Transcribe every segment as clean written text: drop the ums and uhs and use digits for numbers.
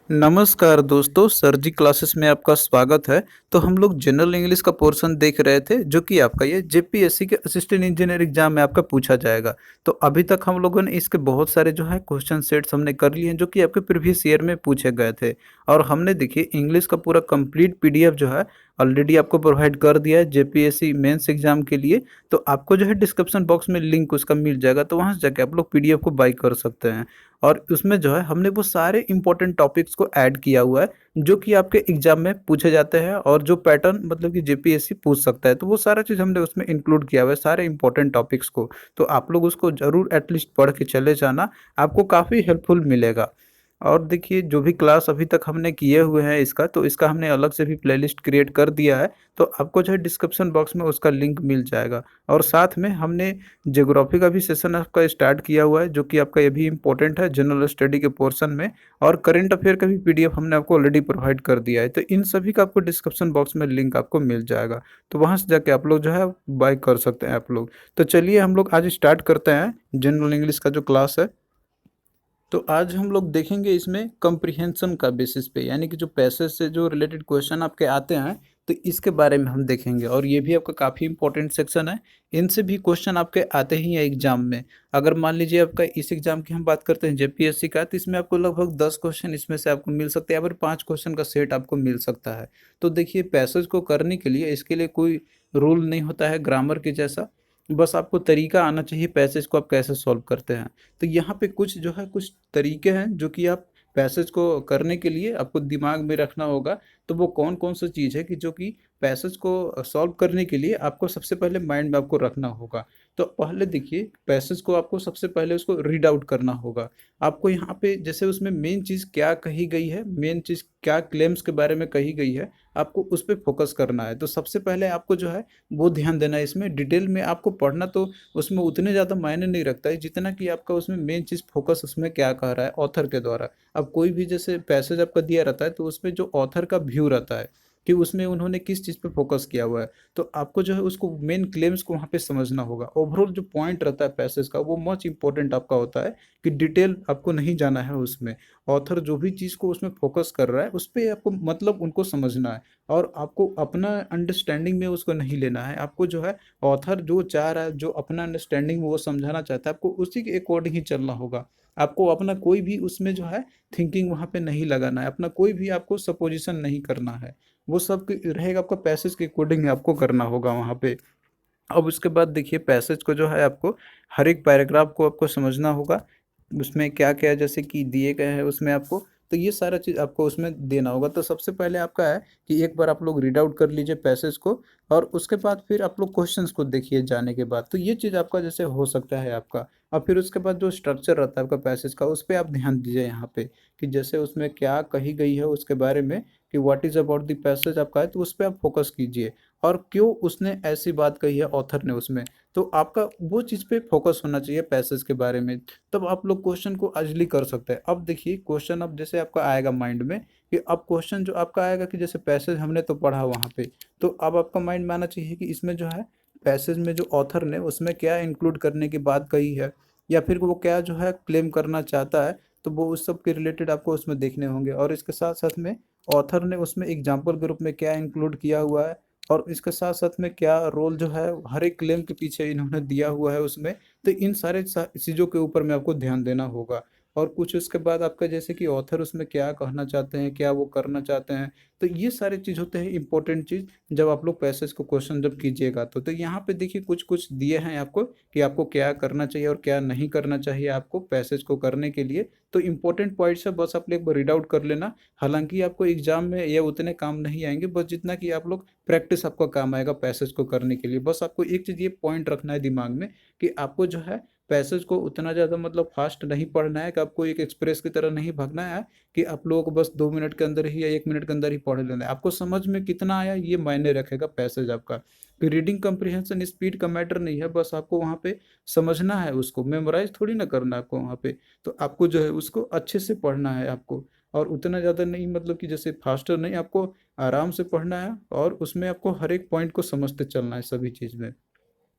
नमस्कार दोस्तों, सर जी क्लासेस में आपका स्वागत है। तो हम लोग जनरल इंग्लिश का पोर्शन देख रहे थे जो कि आपका ये जेपीएससी के असिस्टेंट इंजीनियर एग्जाम में आपका पूछा जाएगा। तो अभी तक हम लोगों ने इसके बहुत सारे जो है क्वेश्चन सेट्स हमने कर लिए हैं जो कि आपके प्रीवियस ईयर में पूछे गए थे। और हमने देखिए इंग्लिश का पूरा कंप्लीट पीडीएफ जो है ऑलरेडी आपको प्रोवाइड कर दिया है जेपीएससी मेंस एग्जाम के लिए। तो आपको जो है डिस्क्रिप्शन बॉक्स में लिंक उसका मिल जाएगा, तो वहाँ से जाके आप लोग पीडीएफ को बाई कर सकते हैं। और उसमें जो है हमने वो सारे इंपॉर्टेंट टॉपिक्स को ऐड किया हुआ है जो कि आपके एग्जाम में पूछे जाते हैं और जो पैटर्न मतलब कि जेपीएससी पूछ सकता है, तो वो सारा चीज़ हमने उसमें इंक्लूड किया हुआ है सारे इंपॉर्टेंट टॉपिक्स को। तो आप लोग उसको ज़रूर एटलीस्ट पढ़ के चले जाना, आपको काफ़ी हेल्पफुल मिलेगा। और देखिए जो भी क्लास अभी तक हमने किए हुए हैं इसका, तो इसका हमने अलग से भी प्लेलिस्ट क्रिएट कर दिया है। तो आपको जो है डिस्क्रिप्शन बॉक्स में उसका लिंक मिल जाएगा। और साथ में हमने ज्योग्राफी का भी सेशन आपका स्टार्ट किया हुआ है जो कि आपका ये भी इम्पोर्टेंट है जनरल स्टडी के पोर्शन में। और करंट अफेयर का भी पीडीएफ हमने आपको ऑलरेडी प्रोवाइड कर दिया है, तो इन सभी का आपको डिस्क्रिप्शन बॉक्स में लिंक आपको मिल जाएगा। तो वहाँ से जाके आप लोग जो है बाय कर सकते हैं आप लोग। तो चलिए हम लोग आज स्टार्ट करते हैं जनरल इंग्लिश का जो क्लास है। तो आज हम लोग देखेंगे इसमें कंप्रीहेंशन का बेसिस पे, यानी कि जो पैसेज से जो रिलेटेड क्वेश्चन आपके आते हैं, तो इसके बारे में हम देखेंगे। और ये भी आपका काफ़ी इंपॉर्टेंट सेक्शन है, इनसे भी क्वेश्चन आपके आते ही हैं एग्जाम में। अगर मान लीजिए आपका इस एग्जाम की हम बात करते हैं जेपीएससी का, तो इसमें आपको लगभग 10 क्वेश्चन इसमें से आपको मिल सकते हैं, या फिर 5 क्वेश्चन का सेट आपको मिल सकता है। तो देखिए पैसेज को करने के लिए इसके लिए कोई रूल नहीं होता है ग्रामर के जैसा, बस आपको तरीका आना चाहिए पैसेज को आप कैसे सॉल्व करते हैं। तो यहाँ पे कुछ जो है कुछ तरीके हैं जो कि आप पैसेज को करने के लिए आपको दिमाग में रखना होगा। तो वो कौन कौन सा चीज़ है कि जो कि पैसेज को सॉल्व करने के लिए आपको सबसे पहले माइंड में आपको रखना होगा। तो पहले देखिए पैसेज को आपको सबसे पहले उसको रीड आउट करना होगा। आपको यहाँ पे जैसे उसमें मेन चीज़ क्या कही गई है, मेन चीज़ क्या क्लेम्स के बारे में कही गई है, आपको उस पर फोकस करना है। तो सबसे पहले आपको जो है वो ध्यान देना है। इसमें डिटेल में आपको पढ़ना तो उसमें उतने ज़्यादा मायने नहीं रखता है जितना कि आपका उसमें मेन चीज़ फोकस उसमें क्या कह रहा है ऑथर के द्वारा। अब कोई भी जैसे पैसेज आपका दिया रहता है तो उसमें जो ऑथर का व्यू रहता है कि उसमें उन्होंने किस चीज़ पे फोकस किया हुआ है, तो आपको जो है उसको मेन क्लेम्स को वहाँ पे समझना होगा। ओवरऑल जो पॉइंट रहता है पैसेज का वो मच इंपॉर्टेंट आपका होता है कि डिटेल आपको नहीं जाना है उसमें। ऑथर जो भी चीज़ को उसमें फोकस कर रहा है उस पर आपको मतलब उनको समझना है। और आपको अपना अंडरस्टैंडिंग में उसको नहीं लेना है। आपको जो है ऑथर जो चाह रहा है, जो अपना अंडरस्टैंडिंग में वो समझाना चाहता है, आपको उसी के अकॉर्डिंग ही चलना होगा। आपको अपना कोई भी उसमें जो है थिंकिंग वहाँ पे नहीं लगाना है, अपना कोई भी आपको सपोजिशन नहीं करना है। वो सब रहेगा आपका पैसेज के अकॉर्डिंग आपको करना होगा वहाँ पे। अब उसके बाद देखिए पैसेज को जो है आपको हर एक पैराग्राफ को आपको समझना होगा। उसमें क्या-क्या जैसे कि दिए गए हैं उसमें आपको, तो ये सारा चीज़ आपको उसमें देना होगा। तो सबसे पहले आपका है कि एक बार आप लोग रीड आउट कर लीजिए पैसेज को, और उसके बाद फिर आप लोग क्वेश्चंस को देखिए जाने के बाद। तो ये चीज़ आपका जैसे हो सकता है आपका। और फिर उसके बाद जो स्ट्रक्चर रहता है आपका पैसेज का, उस पे आप ध्यान दीजिए यहाँ पे कि जैसे उसमें क्या कही गई है उसके बारे में, कि what is about the passage आपका है, तो उस पे आप फोकस कीजिए। और क्यों उसने ऐसी बात कही है ऑथर ने उसमें, तो आपका वो चीज़ पे फोकस होना चाहिए पैसेज के बारे में। तब आप लोग क्वेश्चन को अर्ली कर सकते हैं। अब देखिए क्वेश्चन अब जैसे आपका आएगा माइंड में कि अब क्वेश्चन जो आपका आएगा कि जैसे पैसेज हमने तो पढ़ा वहाँ पे, तो अब आपका माइंड में आना चाहिए कि इसमें जो है पैसेज में जो ऑथर ने उसमें क्या इंक्लूड करने की बात कही है, या फिर वो क्या जो है क्लेम करना चाहता है। तो वो उस सब के रिलेटेड आपको उसमें देखने होंगे। और इसके साथ साथ में ऑथर ने उसमें एग्जाम्पल के रूप में क्या इंक्लूड किया हुआ है, और इसके साथ साथ में क्या रोल जो है हर एक क्लेम के पीछे इन्होंने दिया हुआ है उसमें। तो इन सारे चीज़ों के ऊपर में आपको ध्यान देना होगा। और कुछ उसके बाद आपका जैसे कि ऑथर उसमें क्या कहना चाहते हैं, क्या वो करना चाहते हैं, तो ये सारे चीज़ होते हैं इंपॉर्टेंट चीज़ जब आप लोग पैसेज को क्वेश्चन जब कीजिएगा। तो यहाँ पे देखिए कुछ कुछ दिए हैं आपको कि आपको क्या करना चाहिए और क्या नहीं करना चाहिए आपको पैसेज को करने के लिए। तो इंपॉर्टेंट पॉइंट्स है, बस आप लोग एक बार रीड आउट कर लेना। हालांकि आपको एग्जाम में ये उतने काम नहीं आएंगे, बस जितना कि आप लोग प्रैक्टिस आपका काम आएगा पैसेज को करने के लिए। बस आपको एक चीज़ ये पॉइंट रखना है दिमाग में कि आपको जो है पैसेज को उतना ज़्यादा मतलब फास्ट नहीं पढ़ना है, कि आपको एक एक्सप्रेस की तरह नहीं भागना है कि आप लोगों को बस 2 मिनट के अंदर ही या 1 मिनट के अंदर ही पढ़ लेना है। आपको समझ में कितना आया ये मायने रखेगा पैसेज आपका। कि रीडिंग कम्प्रीहेंशन स्पीड का मैटर नहीं है, बस आपको वहाँ पे समझना है, उसको मेमोराइज थोड़ी ना करना है आपको वहाँ पे। तो आपको जो है उसको अच्छे से पढ़ना है आपको, और उतना ज़्यादा नहीं मतलब कि जैसे फास्टर नहीं, आपको आराम से पढ़ना है और उसमें आपको हर एक पॉइंट को समझते चलना है सभी चीज़ में।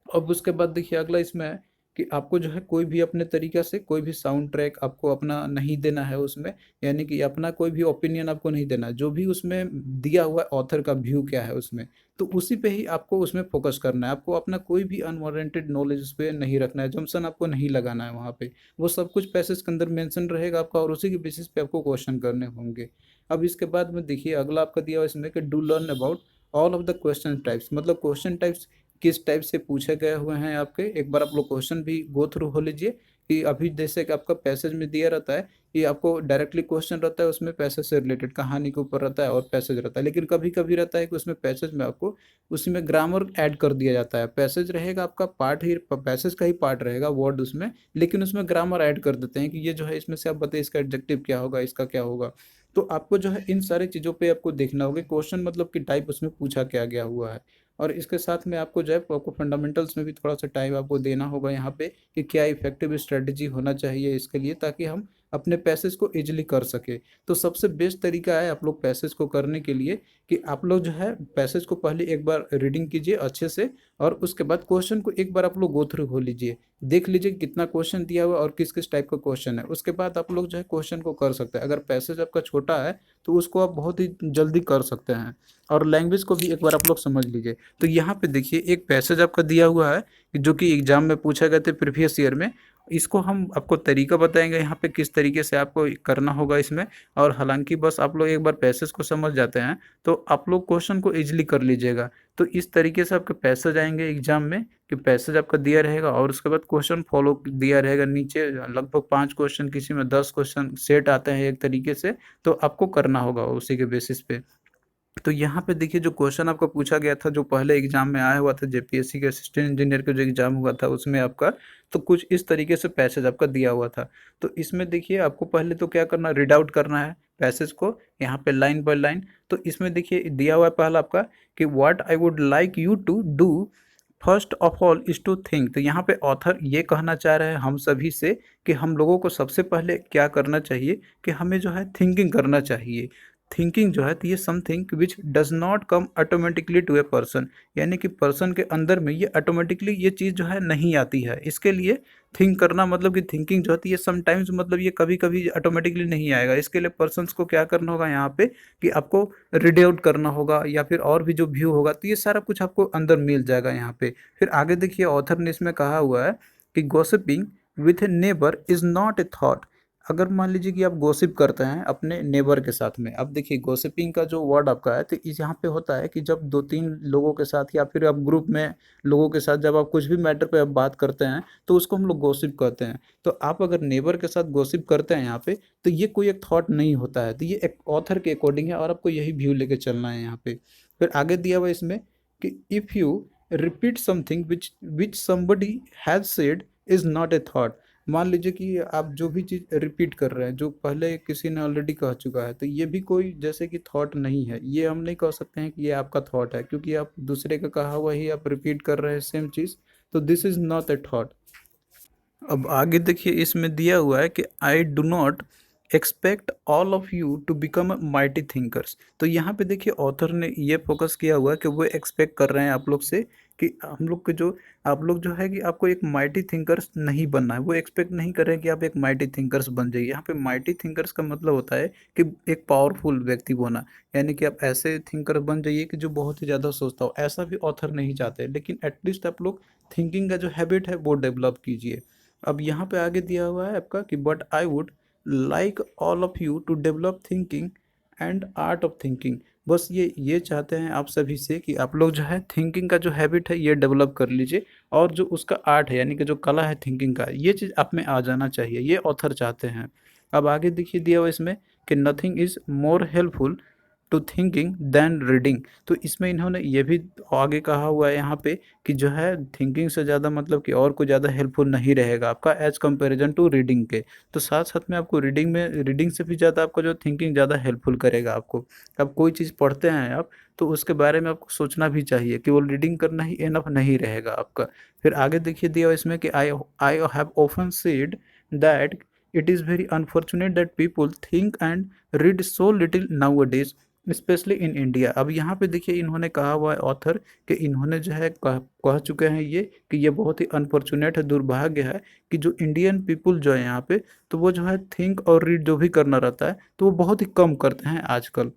अब उसके बाद देखिए अगला इसमें है कि आपको जो है कोई भी अपने तरीक़े से कोई भी साउंड ट्रैक आपको अपना नहीं देना है उसमें, यानी कि अपना कोई भी ओपिनियन आपको नहीं देना है। जो भी उसमें दिया हुआ है ऑथर का व्यू क्या है उसमें, तो उसी पे ही आपको उसमें फ़ोकस करना है। आपको अपना कोई भी अनवांटेड नॉलेज उस पे नहीं रखना है, जम्पशन आपको नहीं लगाना है वहाँ पे। वो सब कुछ पैसेज के अंदर मेंशन रहेगा आपका और उसी के बेसिस पे आपको क्वेश्चन करने होंगे। अब इसके बाद में देखिए अगला आपका दिया हुआ इसमें कि do learn about all of the question types, मतलब क्वेश्चन टाइप्स किस टाइप से पूछे गए हुए हैं आपके, एक बार आप लोग क्वेश्चन भी गो थ्रू हो लीजिए। कि अभी जैसे कि आपका पैसेज में दिया रहता है कि आपको डायरेक्टली क्वेश्चन रहता है उसमें पैसेज से रिलेटेड कहानी के ऊपर रहता है और पैसेज रहता है, लेकिन कभी कभी रहता है कि उसमें पैसेज में आपको उसी में ग्रामर ऐड कर दिया जाता है। पैसेज रहेगा आपका पार्ट ही, पैसेज का ही पार्ट रहेगा वर्ड उसमें, लेकिन उसमें ग्रामर ऐड कर देते हैं कि ये जो है इसमें से आप बताइए इसका एडजेक्टिव क्या होगा, इसका क्या होगा। तो आपको जो है इन सारी चीज़ों पे आपको देखना होगा क्वेश्चन मतलब कि टाइप उसमें पूछा क्या गया हुआ है। और इसके साथ में आपको जो है आपको फंडामेंटल्स में भी थोड़ा सा टाइम आपको देना होगा यहाँ पे कि क्या इफेक्टिव स्ट्रेटजी होना चाहिए इसके लिए, ताकि हम अपने पैसेज को इजीली कर सके। तो सबसे बेस्ट तरीका है आप लोग पैसेज को करने के लिए कि आप लोग जो है पैसेज को पहले एक बार रीडिंग कीजिए अच्छे से, और उसके बाद क्वेश्चन को एक बार आप लोग गो थ्रू हो लीजिए, देख लीजिए कितना क्वेश्चन दिया हुआ है और किस किस टाइप का क्वेश्चन है। उसके बाद आप लोग जो है क्वेश्चन को कर सकते हैं। अगर पैसेज आपका छोटा है तो उसको आप बहुत ही जल्दी कर सकते हैं। और लैंग्वेज को भी एक बार आप लोग समझ लीजिए। तो यहाँ पे देखिए एक पैसेज आपका दिया हुआ है जो कि एग्जाम में पूछा गया था प्रीवियस ईयर में। इसको हम आपको तरीका बताएंगे यहाँ पे किस तरीके से आपको करना होगा इसमें। और हालांकि बस आप लोग एक बार पैसेज को समझ जाते हैं तो आप लोग क्वेश्चन को इजीली कर लीजिएगा। तो इस तरीके से आपके पैसेज आएंगे एग्जाम में कि पैसेज आपका दिया रहेगा और उसके बाद क्वेश्चन फॉलो दिया रहेगा नीचे, लगभग 5 क्वेश्चन, किसी में 10 क्वेश्चन सेट आते हैं एक तरीके से। तो आपको करना होगा उसी के बेसिस पे। तो यहाँ पे देखिए जो क्वेश्चन आपको पूछा गया था जो पहले एग्जाम में आया हुआ था जेपीएससी के असिस्टेंट इंजीनियर का जो एग्जाम हुआ था उसमें आपका, तो कुछ इस तरीके से पैसेज आपका दिया हुआ था। तो इसमें देखिए आपको पहले तो क्या करना, रीड आउट करना है पैसेज को यहाँ पे लाइन बाय लाइन। तो इसमें देखिए दिया हुआ है पहला आपका कि what I would like you to do first of all is to think. तो यहाँ पे ऑथर ये कहना चाह रहे हैं हम सभी से कि हम लोगों को सबसे पहले क्या करना चाहिए कि हमें जो है थिंकिंग करना चाहिए। थिंकिंग जो है तो ये something which does not come automatically to a person, यानी कि पर्सन के अंदर में ये ऑटोमेटिकली ये चीज़ जो है नहीं आती है। इसके लिए थिंक करना मतलब कि थिंकिंग जो होती है समटाइम्स मतलब ये कभी कभी ऑटोमेटिकली नहीं आएगा। इसके लिए पर्सन्स को क्या करना होगा यहाँ पे कि आपको रीड आउट करना होगा या फिर और भी जो व्यू होगा, तो ये सारा कुछ आपको अंदर मिल जाएगा यहाँ पे। फिर आगे देखिए ऑथर ने इसमें कहा हुआ है कि gossiping with A neighbour is not a thought. अगर मान लीजिए कि आप गॉसिप करते हैं अपने नेबर के साथ में, अब देखिए गॉसिपिंग का जो वर्ड आपका है तो इस यहाँ पे होता है कि जब 2-3 लोगों के साथ या फिर आप ग्रुप में लोगों के साथ जब आप कुछ भी मैटर पे आप बात करते हैं तो उसको हम लोग गॉसिप कहते हैं। तो आप अगर नेबर के साथ गॉसिप करते हैं यहाँ पे तो ये कोई एक थॉट नहीं होता है, तो ये एक ऑथर के अकॉर्डिंग है और आपको यही व्यू लेके चलना है यहाँ पे। फिर आगे दिया हुआ इसमें कि if you repeat something which which somebody has said is not a thought. मान लीजिए कि आप जो भी चीज़ रिपीट कर रहे हैं जो पहले किसी ने ऑलरेडी कह चुका है तो ये भी कोई जैसे कि थॉट नहीं है। ये हम नहीं कह सकते हैं कि ये आपका थॉट है, क्योंकि आप दूसरे का कहा हुआ ही आप रिपीट कर रहे हैं सेम चीज़। तो this is not a thought. अब आगे देखिए इसमें दिया हुआ है कि I do not expect all of you to become mighty thinkers. तो यहाँ पे देखिए ऑथर ने ये फोकस किया हुआ है कि वो एक्सपेक्ट कर रहे हैं आप लोग से कि हम लोग के जो आप लोग जो है कि आपको एक माइटी थिंकर्स नहीं बनना है। वो एक्सपेक्ट नहीं कर रहे हैं कि आप एक माइटी थिंकर्स बन जाइए। यहाँ पे माइटी थिंकर्स का मतलब होता है कि एक पावरफुल व्यक्ति होना, यानी कि आप ऐसे थिंकर बन जाइए कि जो बहुत ही ज़्यादा सोचता हो। ऐसा भी ऑथर नहीं चाहते, लेकिन एटलीस्ट आप लोग थिंकिंग का जो हैबिट है वो डेवलप कीजिए। अब यहाँ पे आगे दिया हुआ है आपका कि but I would like all of you to develop thinking and art of thinking. बस ये चाहते हैं आप सभी से कि आप लोग जो है थिंकिंग का जो हैबिट है ये डेवलप कर लीजिए, और जो उसका आर्ट है यानी कि जो कला है थिंकिंग का, ये चीज़ आप में आ जाना चाहिए, ये ऑथर चाहते हैं। अब आगे देखिए दिया हुआ इसमें कि nothing is more helpful to thinking than reading. तो इसमें इन्होंने ये भी आगे कहा हुआ है यहाँ पे कि जो है थिंकिंग से ज़्यादा मतलब कि और कोई ज़्यादा हेल्पफुल नहीं रहेगा आपका एज कंपैरिजन टू रीडिंग के। तो साथ साथ में आपको रीडिंग से भी ज़्यादा आपका जो थिंकिंग ज़्यादा हेल्पफुल करेगा आपको। अब कोई चीज़ पढ़ते हैं आप तो उसके बारे में आपको सोचना भी चाहिए, कि वो रीडिंग करना ही इनफ नहीं रहेगा आपका। फिर आगे देखिए दिया हुआ इसमें कि I have often said that it is very unfortunate that people think and read so little nowadays. Specially in India. अब यहाँ पे देखिए इन्होंने कहा हुआ है ऑथर कि इन्होंने जो है कह चुके हैं ये कि ये बहुत ही अनफॉर्चुनेट है, दुर्भाग्य है कि जो इंडियन पीपुल जो है यहाँ पे, तो वो जो है थिंक और रीड जो भी करना रहता है तो वो बहुत ही कम करते हैं आजकल,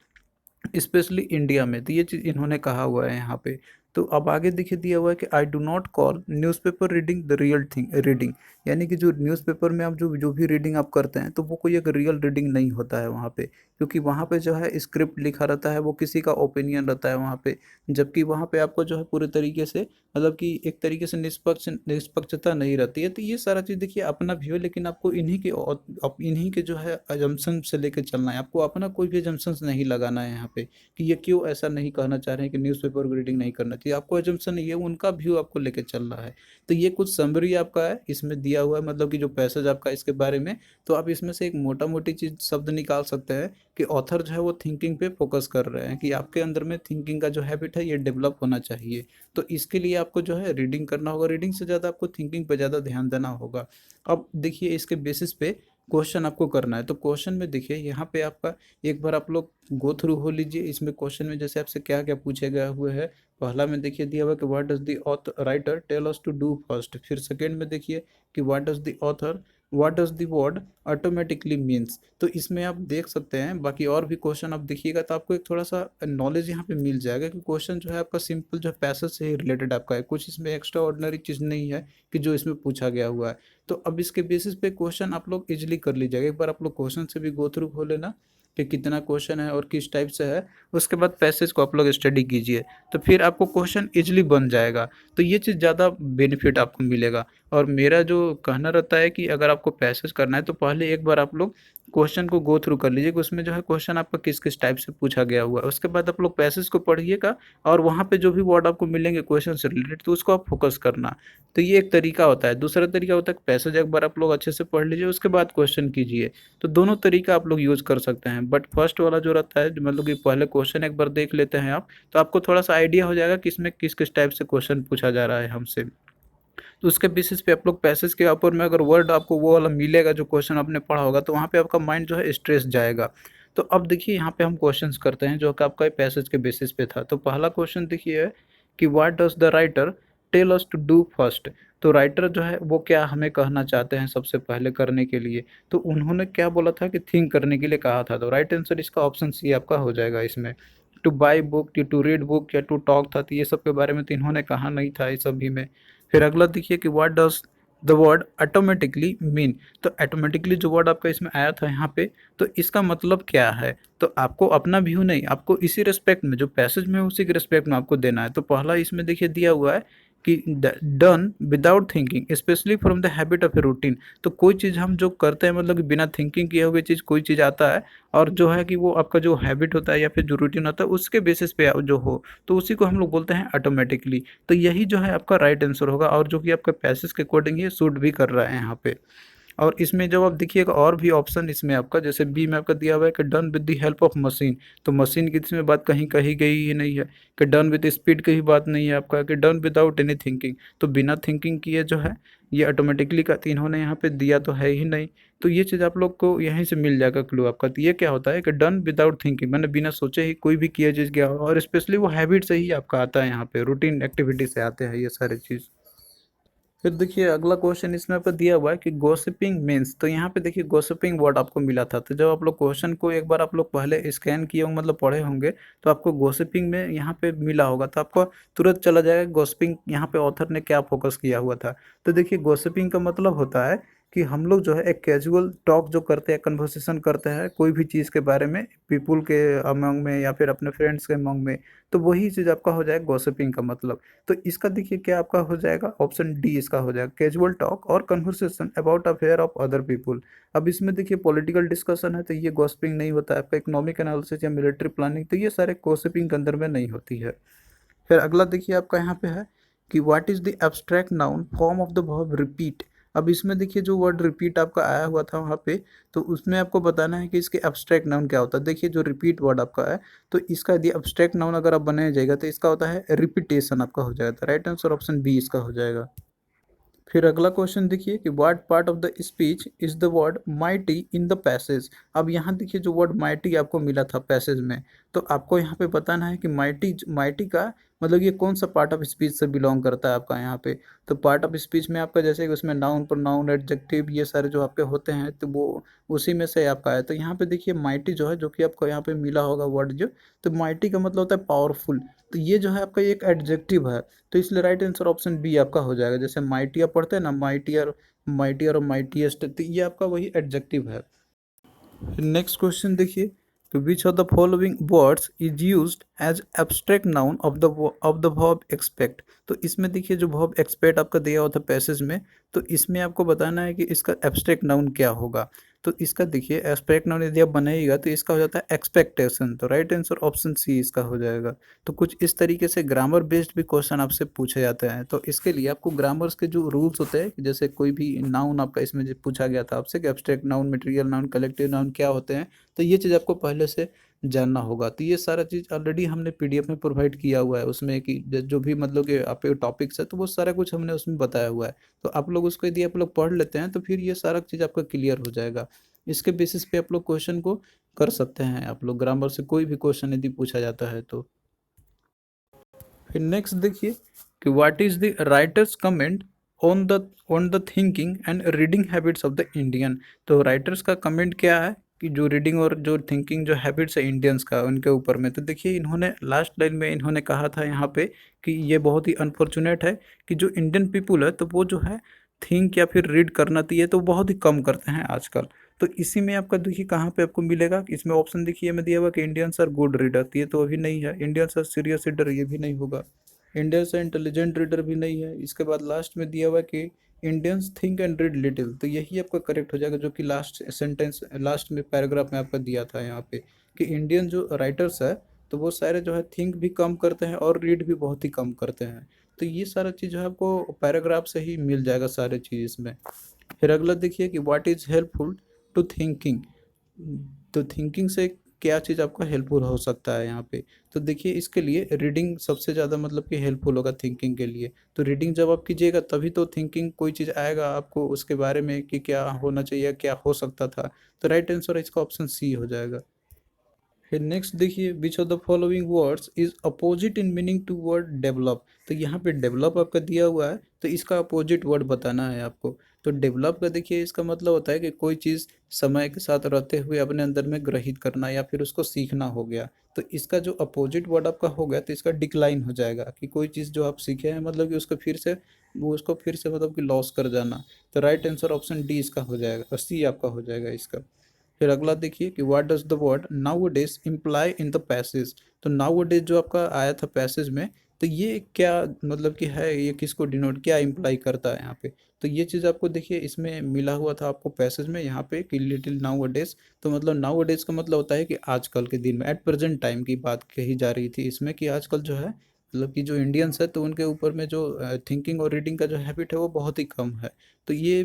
स्पेशली इंडिया में। तो ये चीज़ इन्होंने कहा हुआ है यहाँ पे। तो अब आगे देखिए दिया हुआ है कि I do not call newspaper reading the real thing reading, यानी कि जो न्यूज़पेपर में आप जो जो भी रीडिंग आप करते हैं तो वो कोई एक रियल रीडिंग नहीं होता है वहाँ पे, क्योंकि वहाँ पे जो है स्क्रिप्ट लिखा रहता है, वो किसी का ओपिनियन रहता है वहाँ पे, जबकि वहाँ पे आपको जो है पूरे तरीके से मतलब कि एक तरीके से निष्पक्षता नहीं रहती है। तो ये सारा चीज़ देखिए अपना व्यू है, लेकिन आपको इन्हीं के जो है अजम्पशन से लेके चलना है, आपको अपना कोई भी अजम्पशंस नहीं लगाना है यहाँ पे कि ये क्यों ऐसा नहीं कहना चाह रहे हैं कि न्यूज़पेपर को रीडिंग नहीं करना चाहिए। आपको अजम्पशन ये उनका व्यू आपको लेके चल रहा है। तो ये कुछ समरी आपका है इसमें दिया हुआ है, मतलब कि जो पैसेज आपका इसके बारे में, तो आप इसमें से एक मोटा मोटी चीज़ शब्द निकाल सकते हैं कि ऑथर जो है वो थिंकिंग पे फोकस कर रहे हैं कि आपके अंदर में थिंकिंग का जो हैबिट है ये डेवलप होना चाहिए। तो इसके लिए आपको जो है रीडिंग करना होगा, रीडिंग से ज़्यादा आपको थिंकिंग पे ज़्यादा ध्यान देना होगा। अब देखिए इसके बेसिस पे क्वेश्चन आपको करना है। तो क्वेश्चन में देखिए यहाँ पे आपका एक बार आप लोग गो थ्रू हो लीजिए। इसमें क्वेश्चन में जैसे आपसे क्या क्या पूछे गए हुए हैं, पहला में देखिए दिया हुआ कि what does the author writer tell us to do first. फिर सेकंड में देखिए कि what does the author what does the word automatically means. तो इसमें आप देख सकते हैं, बाकी और भी क्वेश्चन आप देखिएगा तो आपको एक थोड़ा सा नॉलेज यहाँ पे मिल जाएगा कि क्वेश्चन जो है आपका सिंपल जो है पैसेज से ही रिलेटेड आपका है, कुछ इसमें एक्स्ट्रा ऑर्डिनरी चीज़ नहीं है कि जो इसमें पूछा गया हुआ है। तो अब इसके बेसिस पे क्वेश्चन आप लोग इजीली कर लीजिएगा। एक बार आप लोग क्वेश्चन से भी गो थ्रू हो लेना कि कितना क्वेश्चन है और किस टाइप से है, उसके बाद पैसेज को आप लोग स्टडी कीजिए, तो फिर आपको क्वेश्चन इजीली बन जाएगा। तो ये चीज़ ज़्यादा बेनिफिट आपको मिलेगा। और मेरा जो कहना रहता है कि अगर आपको पैसेज करना है तो पहले एक बार आप लोग क्वेश्चन को गो थ्रू कर लीजिए कि उसमें जो है क्वेश्चन आपका किस किस टाइप से पूछा गया हुआ है। उसके बाद आप लोग पैसेज को पढ़िएगा और वहाँ पे जो भी वर्ड आपको मिलेंगे क्वेश्चन से रिलेटेड तो उसको आप फोकस करना। तो ये एक तरीका होता है। दूसरा तरीका होता है कि पैसेज एक बार आप लोग अच्छे से पढ़ लीजिए, उसके बाद क्वेश्चन कीजिए। तो दोनों तरीका आप लोग यूज़ कर सकते हैं, बट फर्स्ट वाला जो रहता है मतलब कि पहले क्वेश्चन एक बार देख लेते हैं आप, तो आपको थोड़ा सा आइडिया हो जाएगा कि इसमें किस किस टाइप से क्वेश्चन पूछा जा रहा है हमसे। तो उसके बेसिस पे आप लोग पैसेज के ऊपर में अगर वर्ड आपको वो वाला मिलेगा जो क्वेश्चन आपने पढ़ा होगा तो वहाँ पे आपका माइंड जो है स्ट्रेस जाएगा। तो अब देखिए यहाँ पे हम क्वेश्चंस करते हैं जो कि आपका पैसेज के बेसिस पे था। तो पहला क्वेश्चन देखिए है कि what does the writer tell us to do first. तो राइटर जो है वो क्या हमें कहना चाहते हैं सबसे पहले करने के लिए, तो उन्होंने क्या बोला था कि थिंक करने के लिए कहा था। तो राइट आंसर इसका ऑप्शन सी आपका हो जाएगा इसमें। To buy book, to read book या टू टॉक था, तो ये सब के बारे में तो इन्होंने कहा नहीं था इस सभी में। फिर अगला देखिए कि what does the word automatically mean. तो ऑटोमेटिकली जो वर्ड आपका इसमें आया था यहाँ पे, तो इसका मतलब क्या है। तो आपको अपना व्यू नहीं, आपको इसी रिस्पेक्ट में जो पैसेज में उसी के रिस्पेक्ट में आपको देना है। तो पहला इसमें देखिए दिया हुआ है कि done without thinking specially from the habit of a routine. तो कोई चीज़ हम जो करते हैं मतलब कि बिना थिंकिंग किए हुए चीज़ कोई चीज़ आता है और जो है कि वो आपका जो हैबिट होता है या फिर जो रूटीन होता है उसके बेसिस पे जो हो, तो उसी को हम लोग बोलते हैं ऑटोमेटिकली। तो यही जो है आपका राइट आंसर होगा और जो कि आपका पैसेज के अकॉर्डिंग ये सूट भी कर रहा है यहाँ पे। और इसमें जब आप देखिएगा और भी ऑप्शन इसमें आपका जैसे बी में आपका दिया हुआ है कि done with the help of machine. तो मशीन की इसमें बात कहीं कही गई ही नहीं है कि डन विद स्पीड की ही बात नहीं है आपका कि डन विदाउट एनी थिंकिंग। तो बिना थिंकिंग किए जो है ये ऑटोमेटिकली का, तो इन्होंने यहाँ पे दिया तो है ही नहीं। तो ये चीज़ आप लोग को यहीं से मिल जाएगा क्लू आपका। तो ये क्या होता है कि डन विदाउट थिंकिंग, मैंने बिना सोचे ही कोई भी किया चीज़ गया हो, और स्पेशली वो हैबिट से ही आपका आता है, यहाँ पे रूटीन एक्टिविटी से आते हैं ये सारी चीज़। फिर देखिए अगला क्वेश्चन इसमें आपको दिया हुआ है कि गॉसिपिंग मीन्स। तो यहाँ पे देखिए गॉसिपिंग वर्ड आपको मिला था, तो जब आप लोग क्वेश्चन को एक बार आप लोग पहले स्कैन किए होंगे मतलब पढ़े होंगे तो आपको गॉसिपिंग में यहाँ पे मिला होगा, तो आपको तुरंत चला जाएगा गॉसिपिंग यहाँ पे ऑथर ने क्या फोकस किया हुआ था। तो देखिए गॉसिपिंग का मतलब होता है कि हम लोग जो है एक कैजुअल टॉक जो करते हैं, कन्वर्सेशन करते हैं कोई भी चीज़ के बारे में, पीपुल के अमंग में या फिर अपने फ्रेंड्स के अमंग में, तो वही चीज़ आपका हो जाएगा गॉसिपिंग का मतलब। तो इसका देखिए क्या आपका हो जाएगा, ऑप्शन डी इसका हो जाएगा, कैजुअल टॉक और conversation about affair of other people. अब इसमें देखिए पॉलिटिकल डिस्कशन है तो ये गॉसिपिंग नहीं होता है आपका। इकोनॉमिक एनालिसिस या मिलिट्री प्लानिंग, तो ये सारे गॉसिपिंग के अंदर में नहीं होती है। फिर अगला देखिए आपका यहाँ पे है कि what is the abstract noun form of the verb repeat. अब इसमें देखिए जो वर्ड रिपीट आपका आया हुआ था वहाँ पे, तो उसमें आपको बताना है कि इसके एब्स्ट्रैक्ट नाउन क्या होता है। देखिए जो रिपीट वर्ड आपका है, तो इसका यदि एब्स्ट्रैक्ट नाउन अगर आप बनाया जाएगा तो इसका होता है रिपीटेशन आपका हो जाएगा। राइट आंसर ऑप्शन बी इसका हो जाएगा। फिर अगला क्वेश्चन देखिए कि what part of the speech is the word mighty in the passage. अब यहाँ देखिए जो वर्ड माइटी आपको मिला था पैसेज में, तो आपको यहाँ पे बताना है कि माइटी माइटी का मतलब ये कौन सा पार्ट ऑफ स्पीच से बिलोंग करता है आपका यहाँ पे। तो पार्ट ऑफ स्पीच में आपका जैसे कि उसमें नाउन प्रोनाउन एडजेक्टिव ये सारे जो आपके होते हैं तो वो उसी में से आपका है। तो यहाँ पे देखिए माइटी जो है जो कि आपको यहाँ पे मिला होगा वर्ड जो, तो माइटी का मतलब होता है पावरफुल। तो ये जो है आपका एक एडजेक्टिव है, तो इसलिए राइट आंसर ऑप्शन बी आपका हो जाएगा। जैसे माइटियर पढ़ते हैं ना, माइटियर माइटियर और माइटीएस्ट, तो ये आपका वही एडजेक्टिव है। नेक्स्ट क्वेश्चन देखिए, तो which of the following words is used as abstract noun of the verb expect. तो इसमें देखिए जो वर्ब एक्सपेक्ट आपका दिया हुआ था पैसेज में, तो इसमें आपको बताना है कि इसका एब्स्ट्रैक्ट नाउन क्या होगा। तो इसका देखिए एब्स्ट्रैक्ट नाउन यदि आप बनाइएगा तो इसका हो जाता है एक्सपेक्टेशन, तो राइट आंसर ऑप्शन सी इसका हो जाएगा। तो कुछ इस तरीके से ग्रामर बेस्ड भी क्वेश्चन आपसे पूछे जाते हैं। तो इसके लिए आपको ग्रामर्स के जो रूल्स होते हैं, जैसे कोई भी नाउन आपका इसमें जो पूछा गया था आपसे कि abstract noun, material noun, collective noun क्या होते हैं, तो ये चीज़ आपको पहले से जानना होगा। तो ये सारा चीज़ ऑलरेडी हमने पीडीएफ में प्रोवाइड किया हुआ है, उसमें कि जो भी मतलब कि आपके टॉपिक्स है तो वो सारा कुछ हमने उसमें बताया हुआ है। तो आप लोग उसको यदि आप लोग पढ़ लेते हैं तो फिर ये सारा चीज़ आपका क्लियर हो जाएगा। इसके बेसिस पे आप लोग क्वेश्चन को कर सकते हैं, आप लोग ग्रामर से कोई भी क्वेश्चन यदि पूछा जाता है तो। फिर नेक्स्ट देखिए कि what is the writers comment on the thinking and reading habits of the Indian. तो राइटर्स का कमेंट क्या है कि जो रीडिंग और जो थिंकिंग जो हैबिट्स है इंडियंस का उनके ऊपर में। तो देखिए इन्होंने लास्ट लाइन में इन्होंने कहा था यहाँ पे कि ये बहुत ही अनफॉर्चुनेट है कि जो इंडियन पीपुल है तो वो जो है थिंक या फिर रीड करना चाहिए तो बहुत ही कम करते हैं आजकल। तो इसी में आपका देखिए कहाँ पे आपको मिलेगा, इसमें ऑप्शन देखिए में दिया हुआ कि इंडियंस आर गुड रीडर, तो ये तो अभी नहीं है। इंडियंस आर सीरियस रीडर, ये भी नहीं होगा। इंडियंस आर इंटेलिजेंट रीडर भी नहीं है। इसके बाद लास्ट में दिया हुआ है कि Indians think and read little, तो यही आपका करेक्ट हो जाएगा, जो कि लास्ट सेंटेंस लास्ट में पैराग्राफ में आपका दिया था यहाँ पे कि इंडियन जो राइटर्स है तो वो सारे जो है थिंक भी कम करते हैं और रीड भी बहुत ही कम करते हैं। तो ये सारा चीज़ जो है आपको पैराग्राफ से ही मिल जाएगा सारे चीज़ इसमें। फिर अगला देखिए कि what is helpful to thinking. तो थिंकिंग से क्या चीज़ आपका हेल्पफुल हो सकता है यहाँ पे। तो देखिए इसके लिए रीडिंग सबसे ज़्यादा मतलब कि हेल्पफुल होगा थिंकिंग के लिए। तो रीडिंग जब आप कीजिएगा तभी तो थिंकिंग कोई चीज़ आएगा आपको उसके बारे में कि क्या होना चाहिए, क्या हो सकता था। तो राइट आंसर इसका ऑप्शन सी हो जाएगा। फिर नेक्स्ट देखिए which of the following words is opposite in meaning to word develop. तो यहाँ पे डेवलप आपका दिया हुआ है तो इसका अपोजिट वर्ड बताना है आपको। तो डेवलप का देखिए इसका मतलब होता है कि कोई चीज़ समय के साथ रहते हुए अपने अंदर में ग्रहित करना या फिर उसको सीखना हो गया। तो इसका जो अपोजिट वर्ड आपका हो गया तो इसका डिक्लाइन हो जाएगा कि कोई चीज़ जो आप सीखे हैं मतलब कि उसको फिर से मतलब कि लॉस कर जाना। तो राइट आंसर ऑप्शन डी इसका हो जाएगा और सी आपका हो जाएगा इसका। फिर अगला देखिए कि what does the word now days imply in the passage. तो नाउ डेज जो आपका आया था पैसेज में, तो ये क्या मतलब कि है, ये किसको डिनोट क्या इम्प्लाई करता है यहाँ पे। तो ये चीज़ आपको देखिए इसमें मिला हुआ था आपको पैसेज में यहाँ पे कि लिटिल नाउ डेज। तो मतलब नाउ डेज का मतलब होता है कि आजकल के दिन में, एट प्रेजेंट टाइम की बात कही जा रही थी इसमें कि आजकल जो है मतलब कि जो इंडियंस है तो उनके ऊपर में जो थिंकिंग और रीडिंग का जो हैबिट है वो बहुत ही कम है। तो ये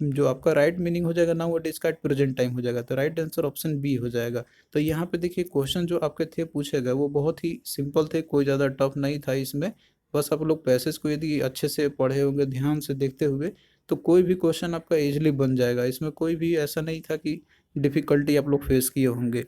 जो आपका राइट मीनिंग हो जाएगा ना वो इसका एट प्रेजेंट टाइम हो जाएगा। तो राइट आंसर ऑप्शन बी हो जाएगा। तो यहाँ पे देखिए क्वेश्चन जो आपके थे पूछे गए वो बहुत ही सिंपल थे, कोई ज़्यादा टफ नहीं था इसमें। बस आप लोग पैसेज को यदि अच्छे से पढ़े होंगे ध्यान से देखते हुए तो कोई भी क्वेश्चन आपका इजीली बन जाएगा। इसमें कोई भी ऐसा नहीं था कि डिफ़िकल्टी आप लोग फेस किए होंगे।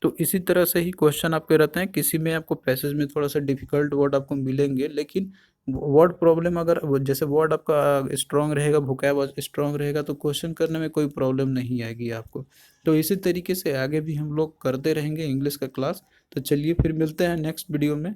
तो इसी तरह से ही क्वेश्चन आपके रहते हैं, किसी में आपको पैसेज में थोड़ा सा डिफ़िकल्ट वर्ड आपको मिलेंगे, लेकिन वर्ड प्रॉब्लम अगर जैसे वर्ड आपका स्ट्रांग रहेगा, वोकैब स्ट्रांग रहेगा तो क्वेश्चन करने में कोई प्रॉब्लम नहीं आएगी आपको। तो इसी तरीके से आगे भी हम लोग करते रहेंगे इंग्लिश का क्लास। तो चलिए फिर मिलते हैं नेक्स्ट वीडियो में।